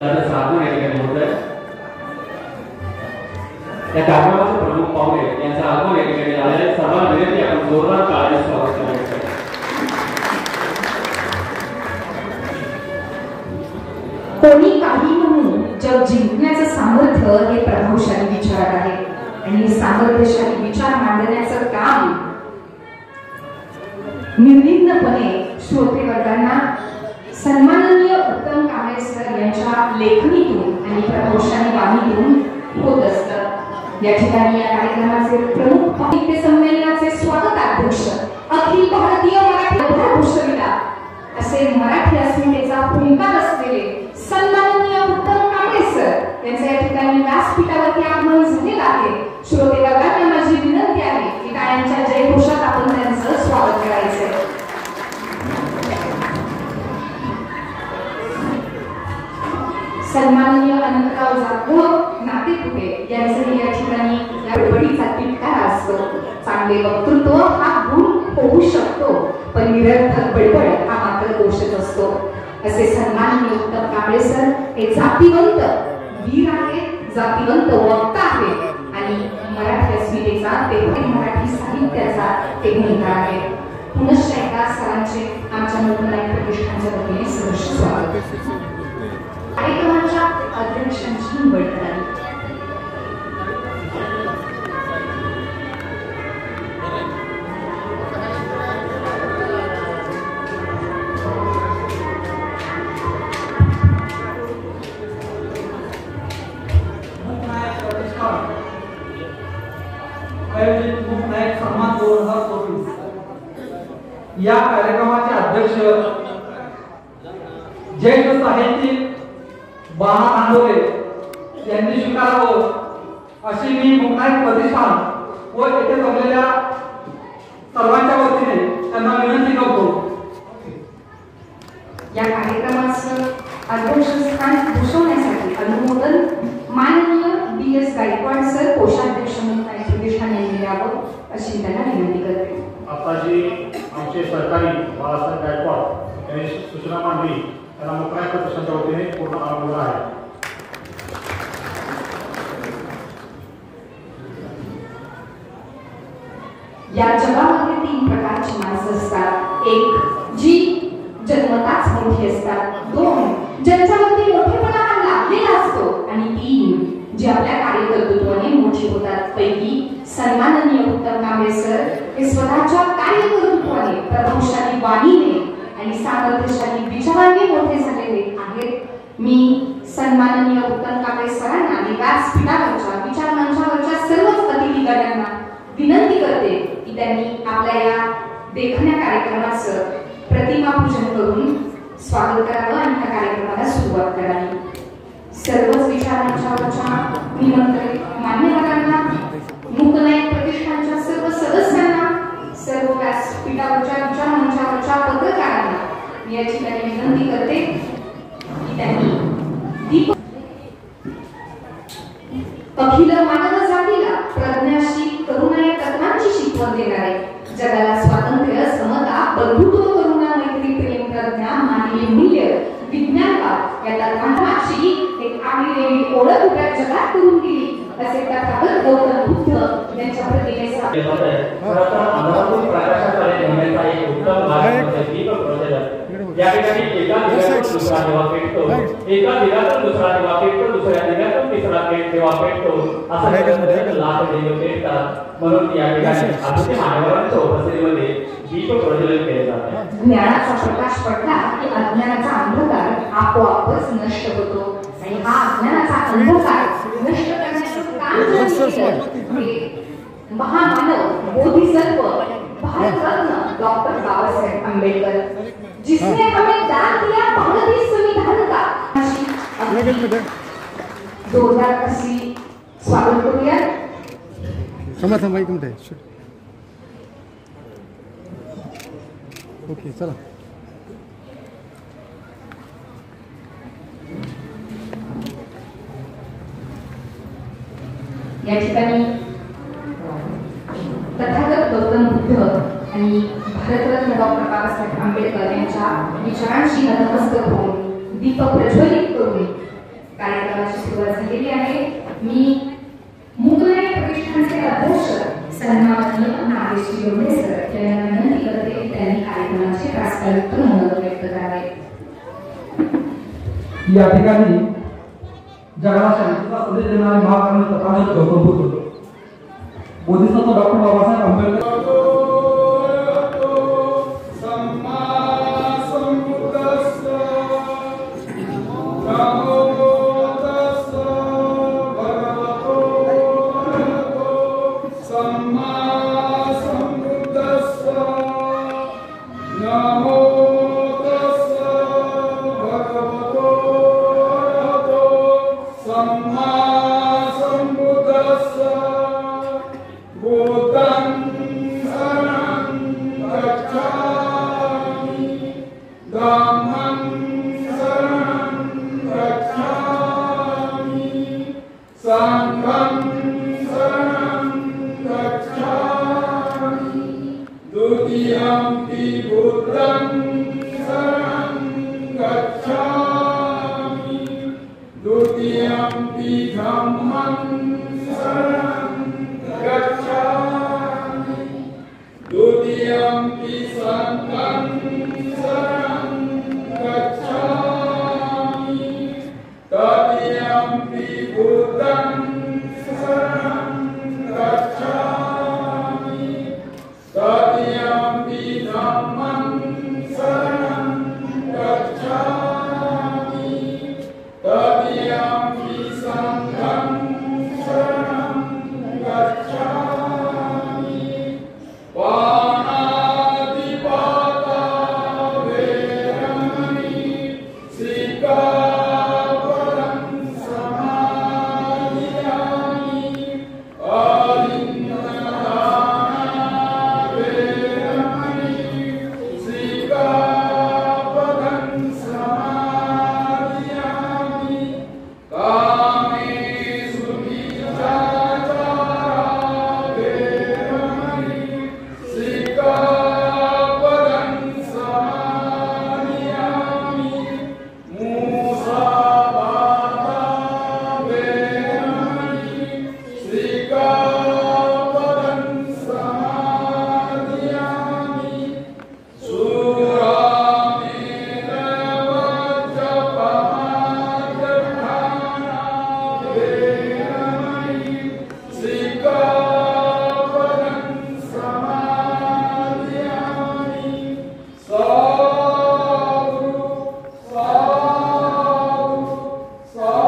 साधन या ठिकाणी होत आहे। त्या कार्यक्रमाचे प्रमुख पाहुणे यांचं आगमन या ठिकाणी झालेलं आहे। सर्वांना विनंती आपण जोरदार टाळ्यांनी स्वागत करायचं आहे। कोणी काही म्हणून जग जिंकण्याचं सामर्थ्य हे प्रभावशाली विचारात आहे आणि सामर्थ्यशाली विचार मांडण्याचं काम निर्विघ्नपणे श्रोते वर्गांना सन्माननीय उत्तम कांबळे सर यांच्या लेखणीतून आणि प्रभावशाली वाणीतून होत असतं। या ठिकाणी या कार्यक्रमाचे प्रमुख साहित्य संमेलनाचे स्वागताध्यक्ष अखिल भारतीय मराठी विश्वविद्यालय असे मराठी अस्मितेचा भूमिका असलेले सन्माननीय उत्तम कांबळे सर यांचे या ठिकाणी व्यासपीठावरती आगमन झालेलं आहे। श्रोते वर्गांना माझी विनंती आहे की टाळ्यांच्या जयघोषात आपण त्यांचं स्वागत करायचं। सन्माननीय अनंतराव जाधव नातेपुते यांचे या ठिकाणी या गडबडीचा तिटकारा असतो। चांगले वक्तृत्व हा गुण होऊ शकतो पण निरर्थक बडबड हा मात्र दोषच असतो। असे सन्माननीय उत्तम कांबळे सर हे जातीवंत वीर आहेत, जातीवंत वक्ता आहेत आणि मराठी अस्मितेचा ते मराठी साहित्याचा ते भूमिका आहे। पुनश्च एकदा सरांचे आमच्या मुंबई प्रतिष्ठानच्या वतीने सहर्ष स्वागत। कार्यक्रमाच्या अध्यक्षांची निवड करावी। आयोजित मुक्तनायक सन्मान 2024 या कार्यक्रमाचे अध्यक्ष ज्येष्ठ साहित्यिक बाळा आंदोले यांनी स्वीकारावं अशी मी मुक्तनायक प्रतिष्ठान व येथे जमलेल्या सर्वांच्या वतीने त्यांना विनंती करतो। या कार्यक्रमाचं अध्यक्षस्थान भूषवण्यासाठी अनुमोदन माननीय DS गायकवाड सर कोषाध्यक्ष मुक्तनायक प्रतिष्ठान यांनी द्यावं अशी त्यांना विनंती करते। आताची आमचे सरकारी बाळासाहेब गायकवाड यांनी सूचना मांडली त्यांना मुक्तनायक प्रतिष्ठानच्या वतीने पूर्ण अनुमोदन आहे। या जगामध्ये 3 प्रकारची माणसं असतात। एक जी जन्मताच मोठी असतात, 2 ज्यांच्यावरती मोठेपणा हा लाभलेला असतो आणि 3 जी आपल्या कार्यकर्तृत्वाने मोठी होतात। पैकी सन्माननीय उत्तम कांबळे सर हे स्वतःच्या कार्यकर्तृत्वाने प्रभावशाली वाणीने आणि सामर्थ्यशाली विचारांनी मोठे झालेले आहेत। मी सन्माननीय उत्तम कांबळे सरांना आणि व्यासपीठावरच्या विचार मंचावरच्या सर्वच अतिथीगणांना विनंती करते की त्यांनी आपल्या या देखण्या कार्यक्रमाचं प्रतिमा पूजन करून स्वागत करावं आणि त्या कार्यक्रमाला सुरुवात करावी। सर्वच विचार मंचावरच्या निमंत्रित मान्यवरांना, मुक्तनायक प्रतिष्ठानच्या सर्व सदस्यांना, सर्व व्यासपीठावरच्या विचार मंचावरच्या पत्रकारांना मी या ठिकाणी विनंती करते की त्यांनी अखिल मानव जातीला प्रज्ञाशी करुणा या तत्वांची शिकवण देणारे, जगाला स्वातंत्र्य, समता, बंधुत्व, करुणा, मैत्री, प्रेम, प्रज्ञा, मानवीय मूल्य, विज्ञानवाद या तत्वांची एक आगळीवेगळी ओळख उभ्या जगात करून दिली असे तथागत गौतम बुद्ध यांच्या प्रतिमेचा या ठिकाणी एका दिव्यातून दुसरा दिवा पेटतो, एका दिव्यातून दुसरा दिवा पेटतो, दुसऱ्या दिव्यातून तिसरा दिवा पेटतो, असं लाख दिवे पेटतात। म्हणून या ठिकाणी आजच्या मान्यवरांच्या उपस्थितीमध्ये दीप प्रज्वलित केले जाते। ज्ञानाचा प्रकाश पडला की अज्ञानाचा अंधकार आपोआपच नष्ट होतो आणि हा अज्ञानाचा अंधकार नष्ट करण्याचं काम महामानव बोधिसत्व भारतरत्न डॉक्टर बाबासाहेब आंबेडकर जिसने हमें दान दिया भारतीय संविधान का, जोरदार अशी स्वागत करूया। थांबा एक मिनिट ओके चला। या ठिकाणी तथागत गौतम बुद्ध आणि भारतरत्न डॉक्टर बाबासाहेब आंबेडकर यांच्या विचारांशी नतमस्तक होऊन दीप प्रज्वलित करून शिरोडे सर यांना विनंती करते की त्यांनी कार्यक्रमाचे प्रास्ताविक मनोगत व्यक्त करावे. या ठिकाणी जगाला शांतीचा संदेश देणारे महाकारुण्य तथागत गौतम बुद्ध,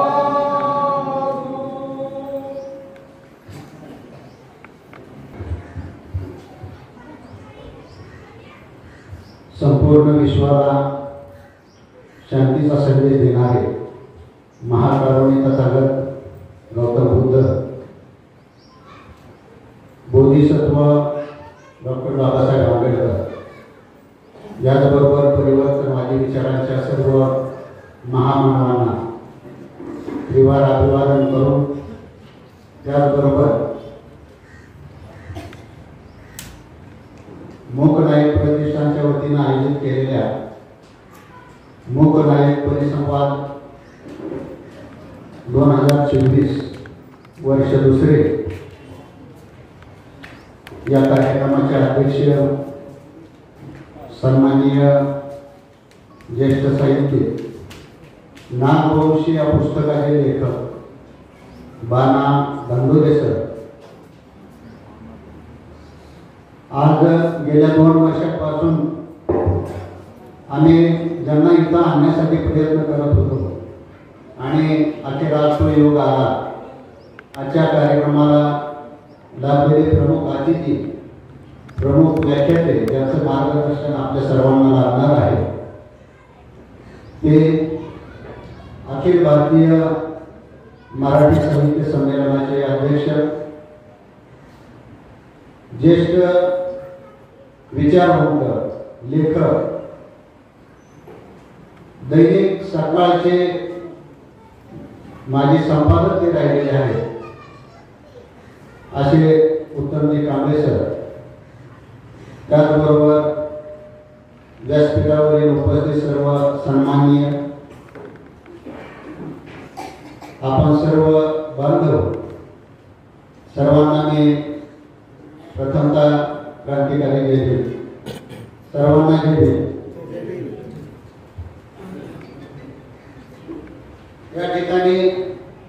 बोधिसत्व डॉक्टर बाबासाहेब आंबेडकर संपूर्ण विश्वाला शांतीचा संदेश देणारे महाकारुण्य तथागत गौतम बुद्ध, बोधिसत्व डॉक्टर बाबासाहेब आंबेडकर, याचबरोबर परिवर्तनवादी विचारांच्या सर्व महामानवांना त्रिवार अभिवादन करून, त्याचबरोबर मूक नायक प्रतिष्ठानच्या वतीनं आयोजित केलेल्या मूक नायक परिसंवाद 2024 वर्ष दुसरे या कार्यक्रमाचे अध्यक्ष सन्माननीय ज्येष्ठ साहित्यिक, नागवंशी या पुस्तकाचे लेखक बाना धंडोरे सर, आज गेल्या 2 वर्षांपासून आम्ही ज्यांना इथं आणण्यासाठी प्रयत्न करत होतो आणि अखेर आज तो योग आला. आजच्या कार्यक्रमाला लाभलेले प्रमुख अतिथी, प्रमुख व्याख्याते, ज्यांचं मार्गदर्शन आपल्या सर्वांना लाभणार आहे, ते अखिल भारतीय मराठी साहित्य संमेलनाचे अध्यक्ष, ज्येष्ठ विचारवंत, लेखक, दैनिक सकाळचे माजी संपादक ते राहिलेले आहेत असे उत्तमजी कांबळे सर, त्याचबरोबर व्यासपीठावरील उपस्थित सर्व सन्माननीय आपण सर्व बांधव, सर्वांना मी प्रथमतः क्रांती क्रांतिकारी जय भीम. सर्वांना जय भीम. या ठिकाणी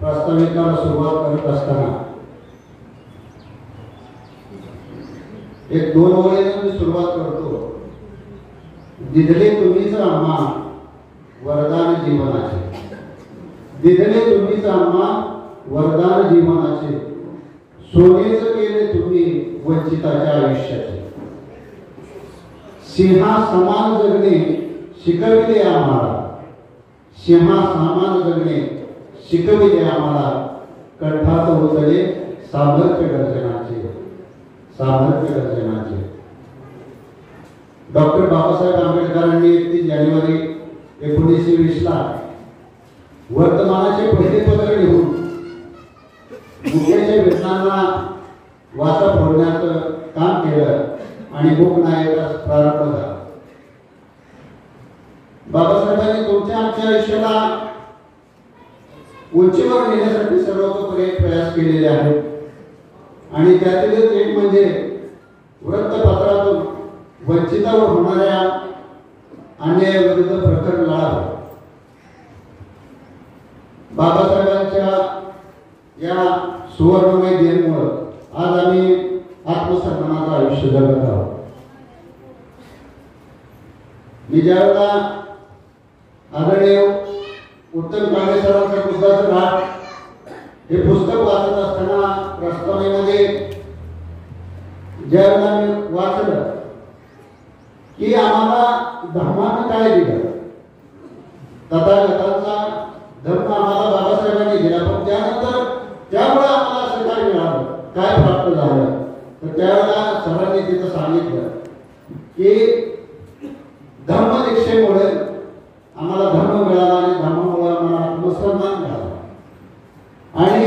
प्रास्ताविकाला सुरुवात करत असताना एक 2 ओळीने मी सुरुवात करतो. दिधले तुम्हीच आम्हा वरदान जीवनाचे, दिधले तुम्हीच आम्हा वरदान जीवनाचे, सोनेच केले तुम्ही वंचिताच्या आयुष्याचे. सिंहा समान जगणे शिकविले आम्हाला, सिंहा समान जगणे शिकविले आम्हाला, कंठात उतरले सामर्थ्य गर्जनाचे, सामर्थ्य गर्जनाचे. डॉक्टर बाबासाहेब आंबेडकरांनी 31 जानेवारी 1920 ला वर्तमानाचे पहिले पत्र लिहून मुख्याच्या वेतनांना वाचा फोडण्याचं काम केलं आणि मूकनायकास प्रारंभ झाला. बाबासाहेबांनी तुमच्या आमच्या आयुष्याला उंचीवर नेण्यासाठी सर्वतोपरी प्रयास केलेले आहेत आणि त्यातीलच एक म्हणजे वृत्तपत्रातून वंचितावर होणाऱ्या अन्यायाविरुद्ध प्रखर लढा. बाबासाहेबांच्या या सुवर्णमय दिनामुळे आज आम्ही आत्मसन्मानाचं आयुष्य जगत आहोत. मी ज्यावेळेला आदरणीय उत्तम काळे सरांचं बुद्धाचं घाट हे पुस्तक वाचत असताना प्रस्तावनेमध्ये ज्यावेळेला मी वाचलं की आम्हाला धर्मानं काय दिलं, तथागतांचा धर्म आम्हाला बाबासाहेबांनी दिला, पण त्यानंतर त्यामुळे आम्हाला असं काय मिळालं, काय प्राप्त झालं, तर त्यावेळेला सरांनी तिथं सांगितलं की धर्मदीक्षेमुळे आम्हाला धर्म मिळाला आणि धर्मामुळे आम्हाला आत्मसन्मान मिळाला. आणि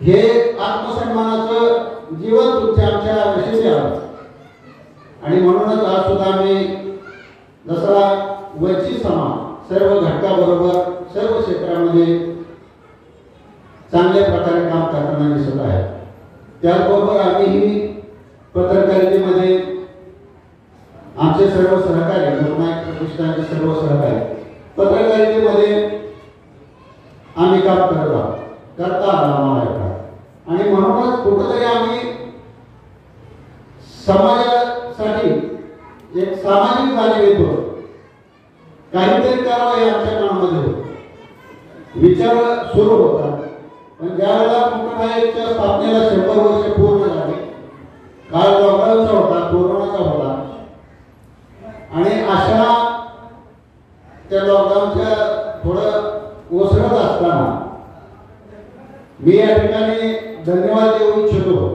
हे आत्मसन्मानाचं जीवन तुमच्या आमच्या नशिबी आलं. आणि म्हणूनच आज सुद्धा आम्ही जसा वंचित समाज सर्व घटकाबरोबर सर्व क्षेत्रामध्ये चांगल्या प्रकारे काम करताना दिसत आहे. त्याचबरोबर आम्हीही पत्रकारितेमध्ये आमचे सर्व सहकारी, लोकनायक प्रतिष्ठानचे सर्व सहकारी पत्रकारितेमध्ये आम्ही काम करत आहोत, करता आम्हाला. आणि म्हणूनच कुठंतरी आम्ही समाजासाठी एक सामाजिक जाणीव येतो, काहीतरी करावं हे आमच्या मनामध्ये होतं, विचार सुरू होतात. पण ज्यावेळेला मुख्यमंत्र्यांच्या स्थापनेला 100 वर्ष पूर्ण झाली, काळ लॉकडाऊनचा होता, कोरोनाचा होता, आणि अशा त्या लॉकडाऊनच्या थोडं ओसरत असताना मी या ठिकाणी धन्यवाद देऊ इच्छितो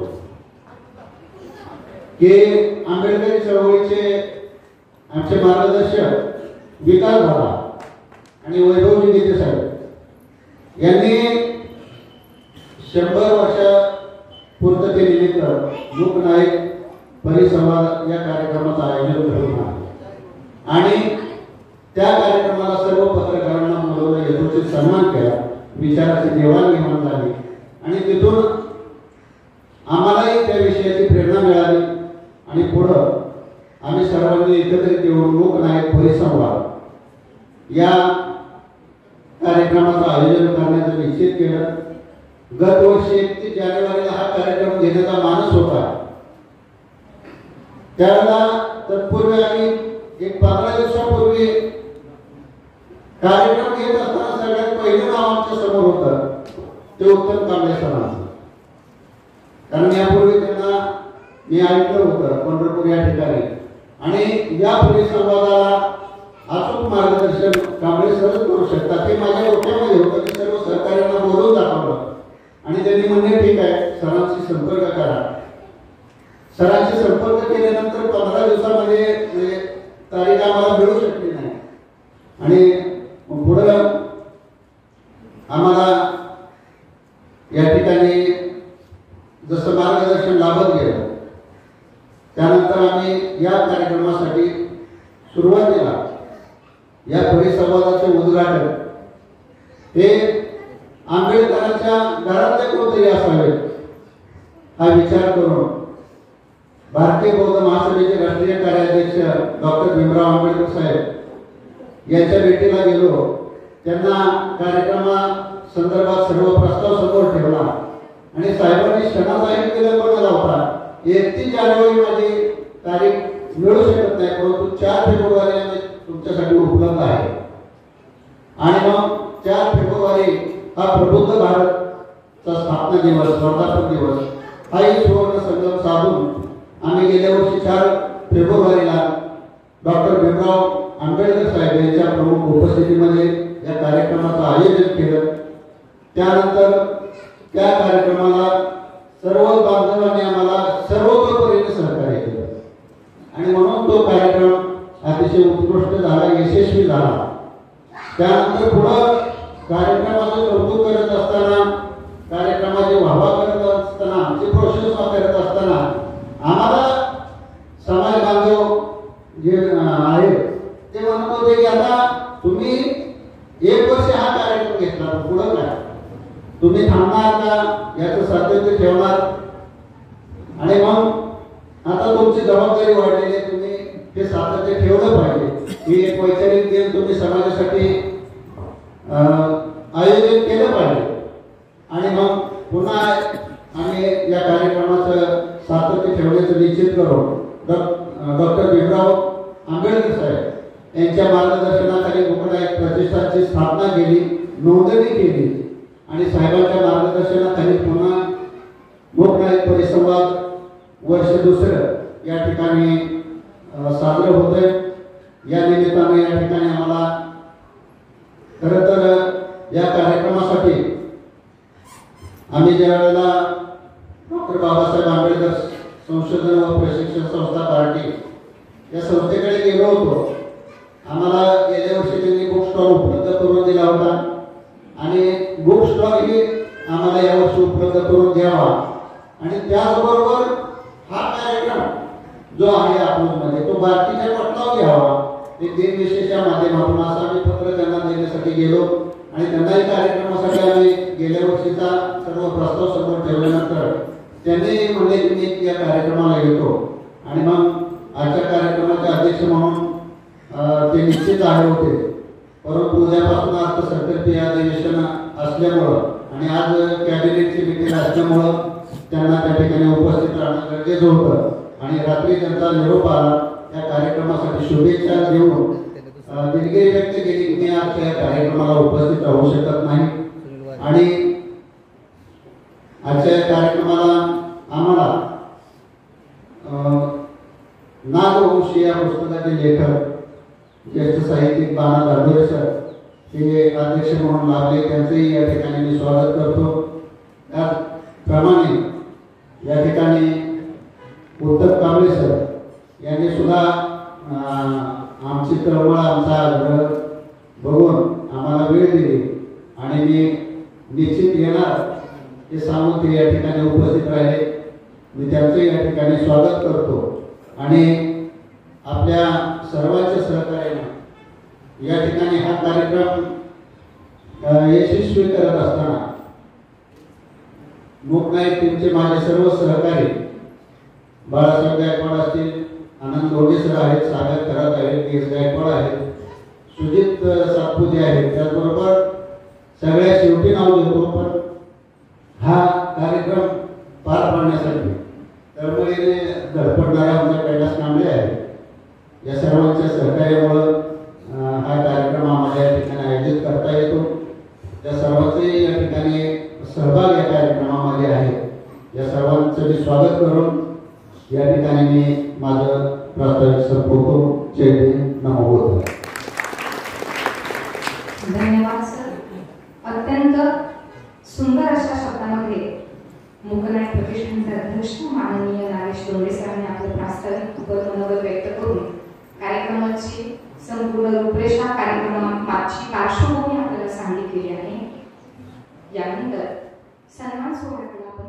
की आंबेडकरी चळवळीचे आमचे मार्गदर्शक विकास झाला आणि वैभवजी गीते साहेब यांनी 100 वर्ष पूर्ततेनिमित्त लोकनायक परिसंवाद या कार्यक्रमाचं आयोजन करून आणि त्या कार्यक्रमाला सर्व पत्रकारांना बोलवलं, यथोचित सन्मान केला, विचाराची देवाणघेवाण झाली आणि तिथून आम्हालाही त्या विषयाची प्रेरणा मिळाली. आणि पुढं आम्ही सर्वांनी एकत्रित येऊन लोकनायक परिसंवाद या कार्यक्रमाचं आयोजन करण्याचं निश्चित केलं. गतवर्षी 31 जानेवारीला हा कार्यक्रम घेण्याचा मानस होता. त्यावेळेला तत्पूर्वी आम्ही एक 15 दिवसापूर्वी कार्यक्रम घेत असताना सगळ्यात पहिलं नाव आमच्या समोर होतं ते उत्तम कांबळे सरांचं. कारण यापूर्वी त्यांना मी ऐकलं होतं पंढरपूर या ठिकाणी आणि या परिसंवादाला अचूक मार्गदर्शन कांबळे सरच करू शकतात हे माझ्या डोक्यामध्ये होतं. की सर्व सहकार्यांना बोलवून दाखवलं आणि त्यांनी म्हणले ठीक आहे, सरांशी संपर्क करा. सरांशी संपर्क केल्यानंतर 15 दिवसामध्ये तारीख आम्हाला मिळू शकली नाही आणि पुढं आम्हाला या ठिकाणी जसं मार्गदर्शन लाभत गेलं त्यानंतर आम्ही या कार्यक्रमासाठी सुरुवातीला या परिसंवादाचे उद्घाटन हे आंबेडकरांच्या घरातले कोणतेही असावे हा विचार करून भारतीय बौद्ध महासभेचे राष्ट्रीय कार्याध्यक्ष डॉक्टर भीमराव आंबेडकर साहेब यांच्या भेटीला गेलो. त्यांना कार्यक्रमा संदर्भात सर्व प्रस्ताव समोर ठेवला आणि साहेबांनी क्षणाचाही विलंब न लावता 31 जानेवारी माझी तारीख मिळू शकत नाही, परंतु 4 फेब्रुवारीला मी तुमच्यासाठी उपलब्ध आहे. आणि मग 4 फेब्रुवारी हा प्रबुद्ध भारतचा स्थापना दिवस, वर्धापन दिवस, हाही सुवर्ण संगम साधून आम्ही गेल्या वर्षी 4 फेब्रुवारीला डॉक्टर भीमराव आंबेडकर साहेब यांच्या प्रमुख उपस्थितीमध्ये या कार्यक्रमाचं आयोजन केलं. त्यानंतर त्या कार्यक्रमाला सर्व बांधवांनी आम्हाला सर्वतोपरीने सहकार्य केलं आणि म्हणून तो कार्यक्रम अतिशय उत्कृष्ट झाला, यशस्वी झाला. त्यानंतर पुढं कार्यक्रमाचं कौतुक करत असताना, कार्यक्रमाची वाहवा करत असताना, आमची प्रोसेस करत असताना आम्हाला समाज बांधव जे आहेत ते म्हणत होते की आता तुम्ही 1 वर्ष हा कार्यक्रम घेतला, पुढं काय तुम्ही थांबणार का, याचं सातत्य ठेवणार. आणि मग आता तुमची जबाबदारी वाढलेली आहे, तुम्ही हे सातत्य ठेवलं पाहिजे. ही एक वैचारिक दिन तुम्ही समाजासाठी आयोजित केलं पाहिजे. आणि मग पुन्हा आम्ही या कार्यक्रमाचं सातत्य ठेवण्याचं निश्चित करून डॉक्टर भीमराव आंबेडकर साहेब यांच्या मार्गदर्शनाखाली मुकनायक प्रतिष्ठानची स्थापना केली, नोंदणी केली आणि साहेबांच्या मार्गदर्शनाखाली पुन्हा मुकनायक परिसंवाद वर्ष 2 या ठिकाणी साजरं होतंय. या निमित्ताने या ठिकाणी आम्हाला खरं तर या कार्यक्रमासाठी आम्ही ज्या वेळेला डॉक्टर बाबासाहेब आंबेडकर संशोधन व प्रशिक्षण संस्था पार्टी या संस्थेकडे गेलो होतो. आम्हाला गेल्या वर्षी त्यांनी बुक स्टॉल उपलब्ध करून दिला होता आणि बुक स्टॉल ही आम्हाला यावर्षी उपलब्ध करून द्यावा आणि त्याचबरोबर हा कार्यक्रम जो आहे आपल्यामध्ये तो बाकीच्या पटलावर घ्यावा. ते दिनविशेषच्या माध्यमातून असं आम्ही पत्र त्यांना देण्यासाठी गेलो आणि त्यांनाही कार्यक्रमासाठी आम्ही गेल्या वर्षीचा सर्व प्रस्ताव समोर ठेवल्यानंतर त्यांनी म्हणले की मी या कार्यक्रमाला येतो. आणि मग आजच्या कार्यक्रमाचे अध्यक्ष म्हणून ते निश्चित आले होते, परंतु उद्यापासून अर्थसंकल्पीय अधिवेशन असल्यामुळं आणि आज कॅबिनेटची मीटिंग असल्यामुळं त्यांना त्या ठिकाणी उपस्थित राहणं गरजेचं होतं. आणि रात्री त्यांचा निरोप आला. या कार्यक्रमासाठी शुभेच्छा देऊन दिलगिरी व्यक्त केली की मी आजच्या या कार्यक्रमाला उपस्थित राहू शकत नाही. आणि आजच्या या कार्यक्रमाला आम्हाला नागवंशी या पुस्तकाचे लेखक ज्येष्ठ साहित्यिक बाणा दांडोळे सर हे अध्यक्ष म्हणून लाभले, त्यांचंही या ठिकाणी मी स्वागत करतो. त्याप्रमाणे या ठिकाणी उत्तम कांबळे सर यांनी सुद्धा आमची चळवळ, आमचा आग्रह बघून आम्हाला वेळ दिली आणि मी निश्चित येणार हे सांगून ते या ठिकाणी उपस्थित राहिले. मी त्यांचे या ठिकाणी स्वागत करतो. आणि आपल्या सर्वांच्या सहकार्याने या ठिकाणी हा कार्यक्रम यशस्वी करत असताना मुकनायक टीमचे माझे सर्व सहकारी बाळासाहेब गायकवाड असतील, आनंद लोढे सर आहेत, सागर खरात आहेत, केस गायकवाड आहेत, सुजित सातपुते आहेत, त्याचबरोबर सगळ्या शेवटी नाव घेतो. पण हा कार्यक्रम पार पाडण्यासाठी तळमळीने धडपडणारे आमच्या कैलास कांबळे आहेत. या सर्वांच्या सहकार्यामुळं हा कार्यक्रम आम्हाला या ठिकाणी आयोजित करता येतो. त्या सर्वांचे या ठिकाणी सहभाग या कार्यक्रमामध्ये आहे. या सर्वांचं मी स्वागत करून या ठिकाणी मी माझं प्रास्ताविक संपवतो. जय हिंद, नमो बुद्धाय. धन्यवाद सर. अत्यंत सुंदर अशा शब्दामध्ये मुकनायक प्रतिष्ठानचे अध्यक्ष माननीय नागेश लोढे सरांनी आपलं प्रास्ताविक मनोगत व्यक्त करून कार्यक्रमाची संपूर्ण रूपरेषा, कार्यक्रमाची पार्श्वभूमी आपल्याला सांगितलेली आहे. यानंतर सन्मान सोहळ्याकडे आपण